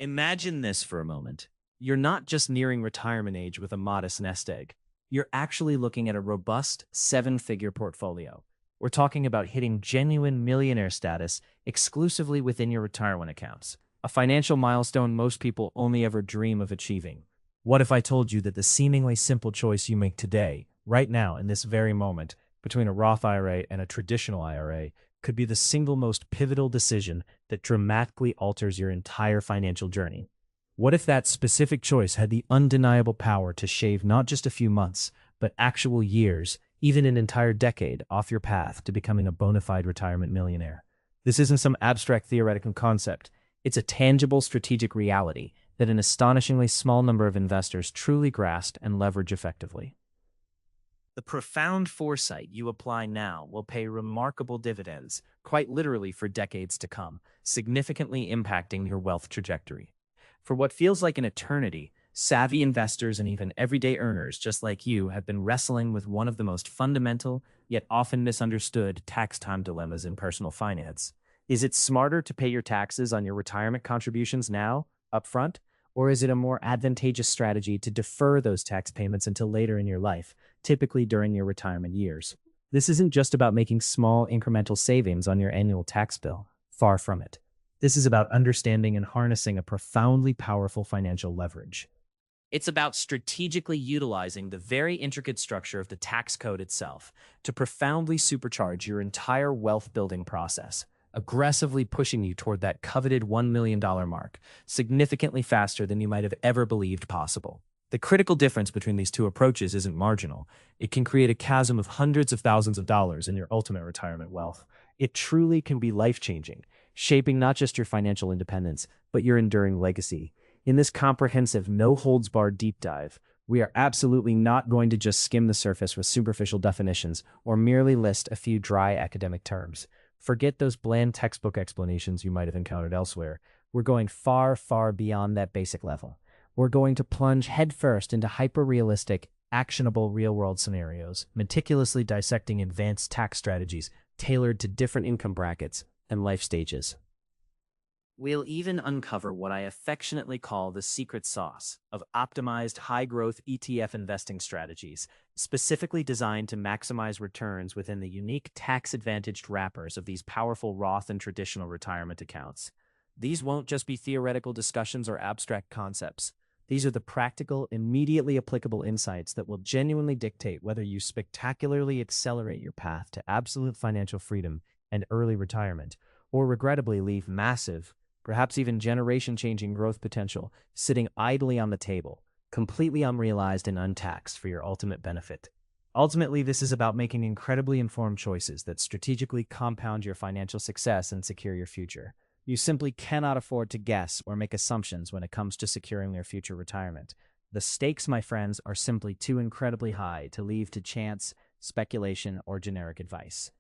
Imagine this for a moment. You're not just nearing retirement age with a modest nest egg. You're actually looking at a robust seven-figure portfolio. We're talking about hitting genuine millionaire status exclusively within your retirement accounts, a financial milestone most people only ever dream of achieving. What if I told you that the seemingly simple choice you make today, right now, in this very moment, between a Roth IRA and a traditional IRA, could be the single most pivotal decision that dramatically alters your entire financial journey? What if that specific choice had the undeniable power to shave not just a few months, but actual years, even an entire decade, off your path to becoming a bona fide retirement millionaire? This isn't some abstract theoretical concept. It's a tangible strategic reality that an astonishingly small number of investors truly grasp and leverage effectively. The profound foresight you apply now will pay remarkable dividends, quite literally for decades to come, significantly impacting your wealth trajectory. For what feels like an eternity, savvy investors and even everyday earners just like you have been wrestling with one of the most fundamental, yet often misunderstood tax time dilemmas in personal finance. Is it smarter to pay your taxes on your retirement contributions now, upfront, or is it a more advantageous strategy to defer those tax payments until later in your life, typically during your retirement years? This isn't just about making small incremental savings on your annual tax bill. Far from it. This is about understanding and harnessing a profoundly powerful financial leverage. It's about strategically utilizing the very intricate structure of the tax code itself to profoundly supercharge your entire wealth building process, aggressively pushing you toward that coveted $1 million mark, significantly faster than you might have ever believed possible. The critical difference between these two approaches isn't marginal. It can create a chasm of hundreds of thousands of dollars in your ultimate retirement wealth. It truly can be life-changing, shaping not just your financial independence, but your enduring legacy. In this comprehensive, no-holds-barred deep dive, we are absolutely not going to just skim the surface with superficial definitions or merely list a few dry academic terms. Forget those bland textbook explanations you might have encountered elsewhere. We're going far, far beyond that basic level. We're going to plunge headfirst into hyper-realistic, actionable real-world scenarios, meticulously dissecting advanced tax strategies tailored to different income brackets and life stages. We'll even uncover what I affectionately call the secret sauce of optimized high-growth ETF investing strategies, specifically designed to maximize returns within the unique tax-advantaged wrappers of these powerful Roth and traditional retirement accounts. These won't just be theoretical discussions or abstract concepts. These are the practical, immediately applicable insights that will genuinely dictate whether you spectacularly accelerate your path to absolute financial freedom and early retirement, or regrettably leave massive, perhaps even generation-changing growth potential sitting idly on the table, completely unrealized and untaxed for your ultimate benefit. Ultimately, this is about making incredibly informed choices that strategically compound your financial success and secure your future. You simply cannot afford to guess or make assumptions when it comes to securing your future retirement. The stakes, my friends, are simply too incredibly high to leave to chance, speculation, or generic advice.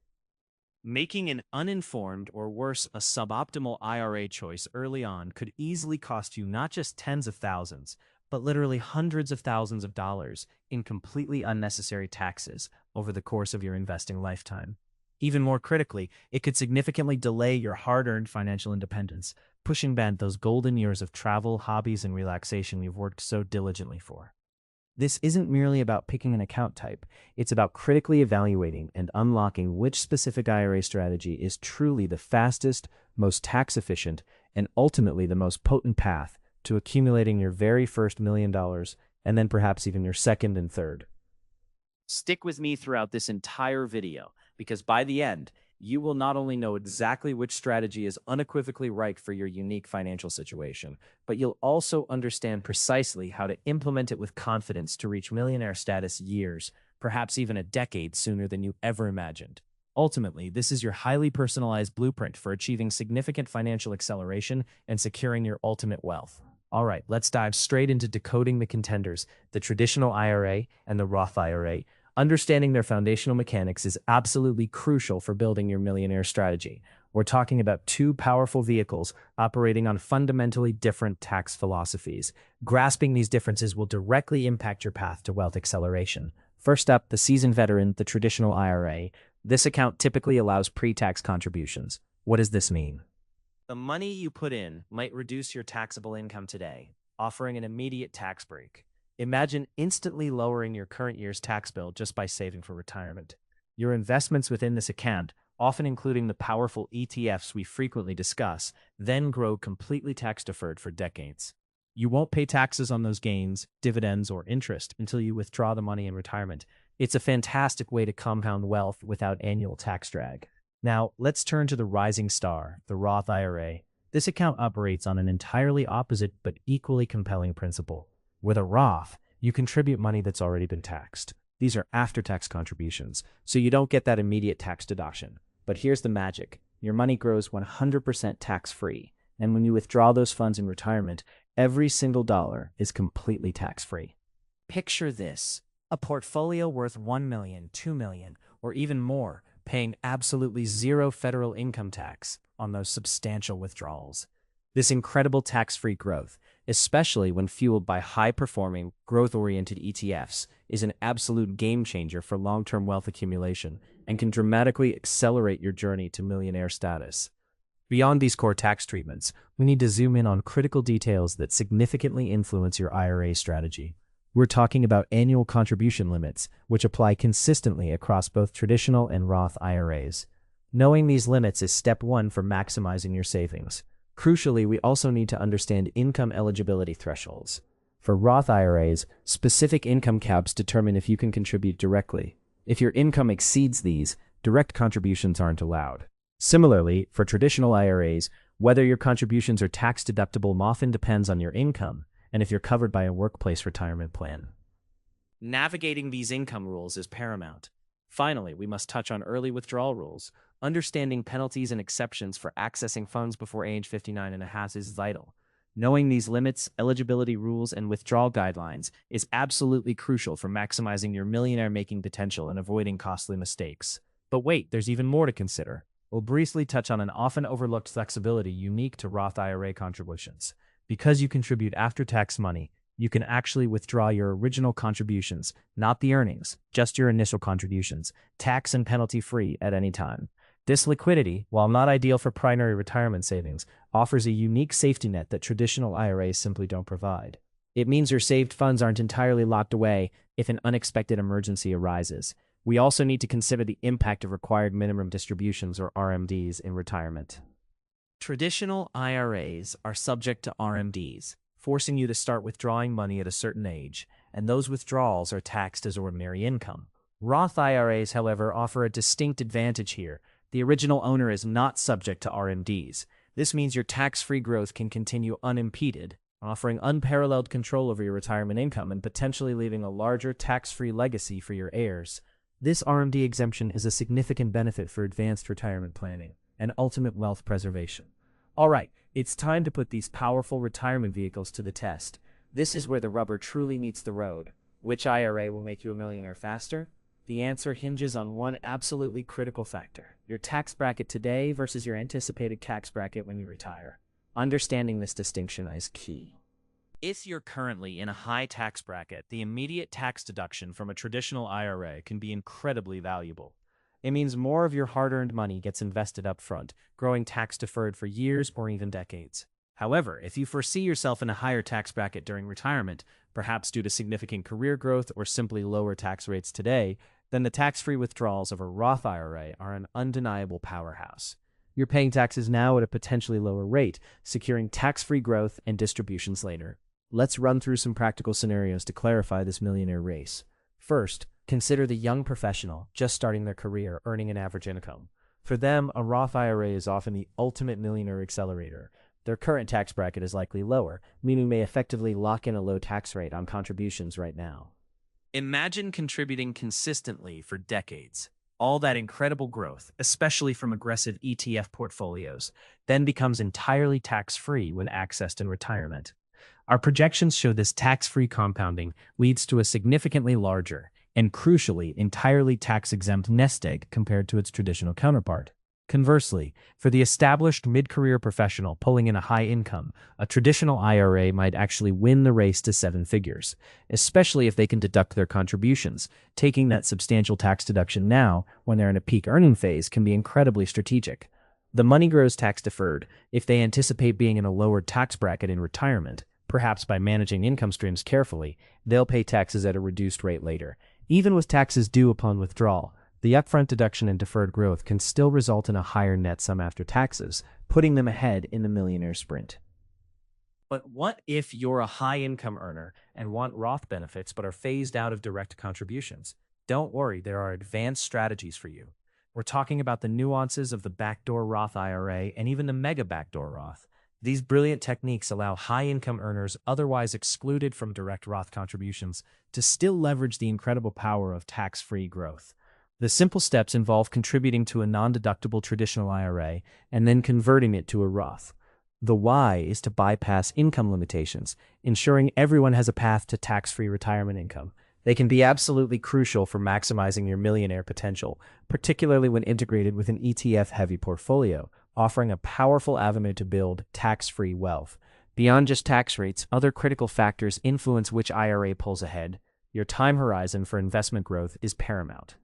Making an uninformed, or worse, a suboptimal IRA choice early on could easily cost you not just tens of thousands, but literally hundreds of thousands of dollars in completely unnecessary taxes over the course of your investing lifetime. Even more critically, it could significantly delay your hard-earned financial independence, pushing back those golden years of travel, hobbies, and relaxation you've worked so diligently for. This isn't merely about picking an account type. It's about critically evaluating and unlocking which specific IRA strategy is truly the fastest, most tax-efficient, and ultimately the most potent path to accumulating your very first $1 million, and then perhaps even your second and third. Stick with me throughout this entire video, because by the end, you will not only know exactly which strategy is unequivocally right for your unique financial situation, but you'll also understand precisely how to implement it with confidence to reach millionaire status years, perhaps even a decade sooner than you ever imagined. Ultimately, this is your highly personalized blueprint for achieving significant financial acceleration and securing your ultimate wealth. All right, let's dive straight into decoding the contenders, the traditional IRA and the Roth IRA. Understanding their foundational mechanics is absolutely crucial for building your millionaire strategy. We're talking about two powerful vehicles operating on fundamentally different tax philosophies. Grasping these differences will directly impact your path to wealth acceleration. First up, the seasoned veteran, the traditional IRA. This account typically allows pre-tax contributions. What does this mean? The money you put in might reduce your taxable income today, offering an immediate tax break. Imagine instantly lowering your current year's tax bill just by saving for retirement. Your investments within this account, often including the powerful ETFs we frequently discuss, then grow completely tax-deferred for decades. You won't pay taxes on those gains, dividends, or interest until you withdraw the money in retirement. It's a fantastic way to compound wealth without annual tax drag. Now, let's turn to the rising star, the Roth IRA. This account operates on an entirely opposite but equally compelling principle. With a Roth, you contribute money that's already been taxed. These are after-tax contributions, so you don't get that immediate tax deduction. But here's the magic. Your money grows 100% tax-free, and when you withdraw those funds in retirement, every single dollar is completely tax-free. Picture this, a portfolio worth $1 million, $2 million, or even more, paying absolutely zero federal income tax on those substantial withdrawals. This incredible tax-free growth, especially when fueled by high-performing, growth-oriented ETFs, is an absolute game-changer for long-term wealth accumulation and can dramatically accelerate your journey to millionaire status. Beyond these core tax treatments, we need to zoom in on critical details that significantly influence your IRA strategy. We're talking about annual contribution limits, which apply consistently across both traditional and Roth IRAs. Knowing these limits is step one for maximizing your savings. Crucially, we also need to understand income eligibility thresholds. For Roth IRAs, specific income caps determine if you can contribute directly. If your income exceeds these, direct contributions aren't allowed. Similarly, for traditional IRAs, whether your contributions are tax-deductible often depends on your income, and if you're covered by a workplace retirement plan. Navigating these income rules is paramount. Finally, we must touch on early withdrawal rules. Understanding penalties and exceptions for accessing funds before age 59 and a half is vital. Knowing these limits, eligibility rules, and withdrawal guidelines is absolutely crucial for maximizing your millionaire-making potential and avoiding costly mistakes. But wait, there's even more to consider. We'll briefly touch on an often overlooked flexibility unique to Roth IRA contributions. Because you contribute after-tax money, you can actually withdraw your original contributions, not the earnings, just your initial contributions, tax and penalty-free at any time. This liquidity, while not ideal for primary retirement savings, offers a unique safety net that traditional IRAs simply don't provide. It means your saved funds aren't entirely locked away if an unexpected emergency arises. We also need to consider the impact of required minimum distributions or RMDs in retirement. Traditional IRAs are subject to RMDs, forcing you to start withdrawing money at a certain age, and those withdrawals are taxed as ordinary income. Roth IRAs, however, offer a distinct advantage here. The original owner is not subject to RMDs. This means your tax-free growth can continue unimpeded, offering unparalleled control over your retirement income and potentially leaving a larger tax-free legacy for your heirs. This RMD exemption is a significant benefit for advanced retirement planning and ultimate wealth preservation. All right, it's time to put these powerful retirement vehicles to the test. This is where the rubber truly meets the road. Which IRA will make you a millionaire faster? The answer hinges on one absolutely critical factor: your tax bracket today versus your anticipated tax bracket when you retire. Understanding this distinction is key. If you're currently in a high tax bracket, the immediate tax deduction from a traditional IRA can be incredibly valuable. It means more of your hard-earned money gets invested up front, growing tax-deferred for years or even decades. However, if you foresee yourself in a higher tax bracket during retirement, perhaps due to significant career growth or simply lower tax rates today, then the tax-free withdrawals of a Roth IRA are an undeniable powerhouse. You're paying taxes now at a potentially lower rate, securing tax-free growth and distributions later. Let's run through some practical scenarios to clarify this millionaire race. First, consider the young professional just starting their career, earning an average income. For them, a Roth IRA is often the ultimate millionaire accelerator. Their current tax bracket is likely lower, meaning they effectively lock in a low tax rate on contributions right now. Imagine contributing consistently for decades. All that incredible growth, especially from aggressive ETF portfolios, then becomes entirely tax-free when accessed in retirement. Our projections show this tax-free compounding leads to a significantly larger and, crucially, entirely tax-exempt nest egg compared to its traditional counterpart. Conversely, for the established mid-career professional pulling in a high income, a traditional IRA might actually win the race to seven figures, especially if they can deduct their contributions. Taking that substantial tax deduction now, when they're in a peak earning phase, can be incredibly strategic. The money grows tax deferred if they anticipate being in a lower tax bracket in retirement. Perhaps by managing income streams carefully, they'll pay taxes at a reduced rate later. Even with taxes due upon withdrawal, the upfront deduction and deferred growth can still result in a higher net sum after taxes, putting them ahead in the millionaire sprint. But what if you're a high-income earner and want Roth benefits but are phased out of direct contributions? Don't worry, there are advanced strategies for you. We're talking about the nuances of the backdoor Roth IRA and even the mega backdoor Roth. These brilliant techniques allow high-income earners otherwise excluded from direct Roth contributions to still leverage the incredible power of tax-free growth. The simple steps involve contributing to a non-deductible traditional IRA and then converting it to a Roth. The why is to bypass income limitations, ensuring everyone has a path to tax-free retirement income. They can be absolutely crucial for maximizing your millionaire potential, particularly when integrated with an ETF-heavy portfolio, offering a powerful avenue to build tax-free wealth. Beyond just tax rates, other critical factors influence which IRA pulls ahead. Your time horizon for investment growth is paramount.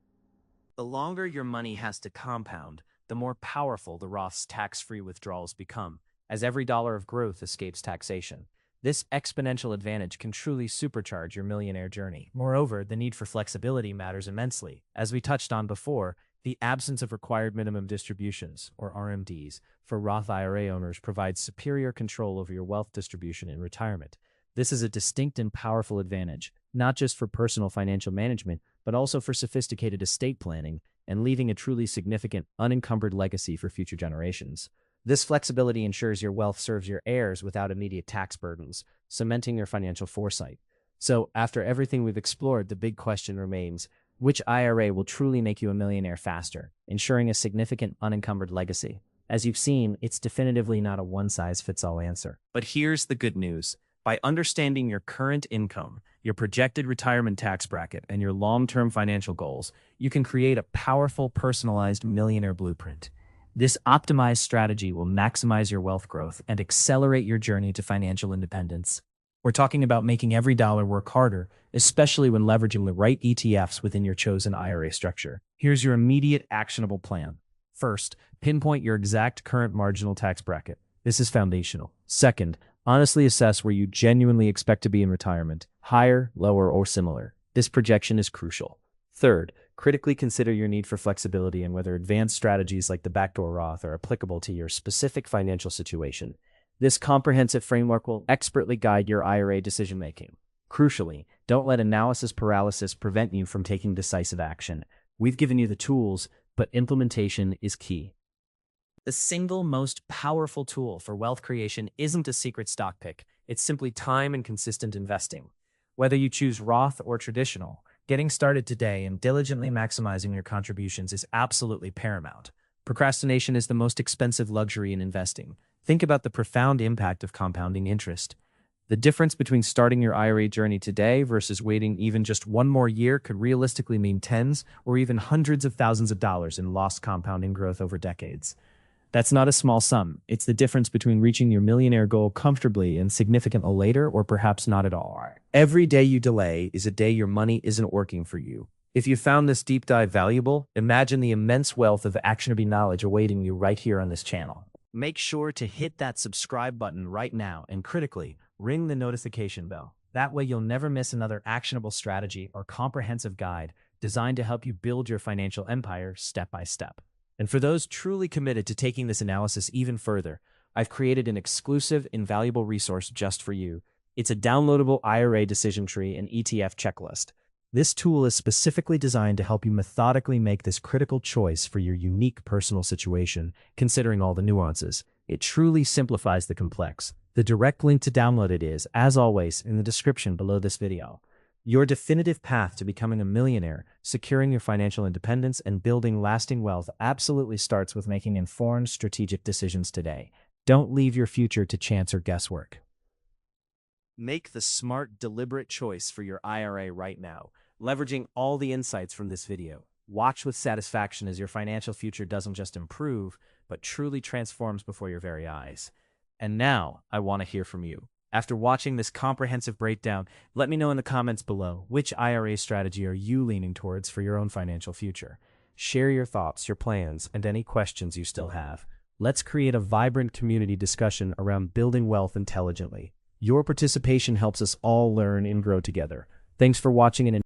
The longer your money has to compound, the more powerful the Roth's tax-free withdrawals become, as every dollar of growth escapes taxation. This exponential advantage can truly supercharge your millionaire journey. Moreover, the need for flexibility matters immensely. As we touched on before, the absence of required minimum distributions, or RMDs, for Roth IRA owners provides superior control over your wealth distribution in retirement. This is a distinct and powerful advantage, not just for personal financial management, but also for sophisticated estate planning and leaving a truly significant, unencumbered legacy for future generations. This flexibility ensures your wealth serves your heirs without immediate tax burdens, cementing your financial foresight. So, after everything we've explored, the big question remains, which IRA will truly make you a millionaire faster, ensuring a significant unencumbered legacy? As you've seen, it's definitively not a one-size-fits-all answer. But here's the good news. By understanding your current income, your projected retirement tax bracket, and your long-term financial goals, you can create a powerful, personalized millionaire blueprint. This optimized strategy will maximize your wealth growth and accelerate your journey to financial independence. We're talking about making every dollar work harder, especially when leveraging the right ETFs within your chosen IRA structure. Here's your immediate actionable plan. First, pinpoint your exact current marginal tax bracket. This is foundational. Second, honestly assess where you genuinely expect to be in retirement, higher, lower, or similar. This projection is crucial. Third, critically consider your need for flexibility and whether advanced strategies like the backdoor Roth are applicable to your specific financial situation. This comprehensive framework will expertly guide your IRA decision-making. Crucially, don't let analysis paralysis prevent you from taking decisive action. We've given you the tools, but implementation is key. The single most powerful tool for wealth creation isn't a secret stock pick. It's simply time and consistent investing. Whether you choose Roth or traditional, getting started today and diligently maximizing your contributions is absolutely paramount. Procrastination is the most expensive luxury in investing. Think about the profound impact of compounding interest. The difference between starting your IRA journey today versus waiting even just one more year could realistically mean tens or even hundreds of thousands of dollars in lost compounding growth over decades. That's not a small sum. It's the difference between reaching your millionaire goal comfortably and significantly later, or perhaps not at all. Every day you delay is a day your money isn't working for you. If you found this deep dive valuable, imagine the immense wealth of actionable knowledge awaiting you right here on this channel. Make sure to hit that subscribe button right now and critically ring the notification bell. That way you'll never miss another actionable strategy or comprehensive guide designed to help you build your financial empire step by step. And for those truly committed to taking this analysis even further, I've created an exclusive, invaluable resource just for you. It's a downloadable IRA decision tree and ETF checklist. This tool is specifically designed to help you methodically make this critical choice for your unique personal situation, considering all the nuances. It truly simplifies the complex. The direct link to download it is, as always, in the description below this video. Your definitive path to becoming a millionaire, securing your financial independence, and building lasting wealth absolutely starts with making informed, strategic decisions today. Don't leave your future to chance or guesswork. Make the smart, deliberate choice for your IRA right now, leveraging all the insights from this video. Watch with satisfaction as your financial future doesn't just improve, but truly transforms before your very eyes. And now, I want to hear from you. After watching this comprehensive breakdown, let me know in the comments below, which IRA strategy are you leaning towards for your own financial future? Share your thoughts, your plans, and any questions you still have. Let's create a vibrant community discussion around building wealth intelligently. Your participation helps us all learn and grow together. Thanks for watching and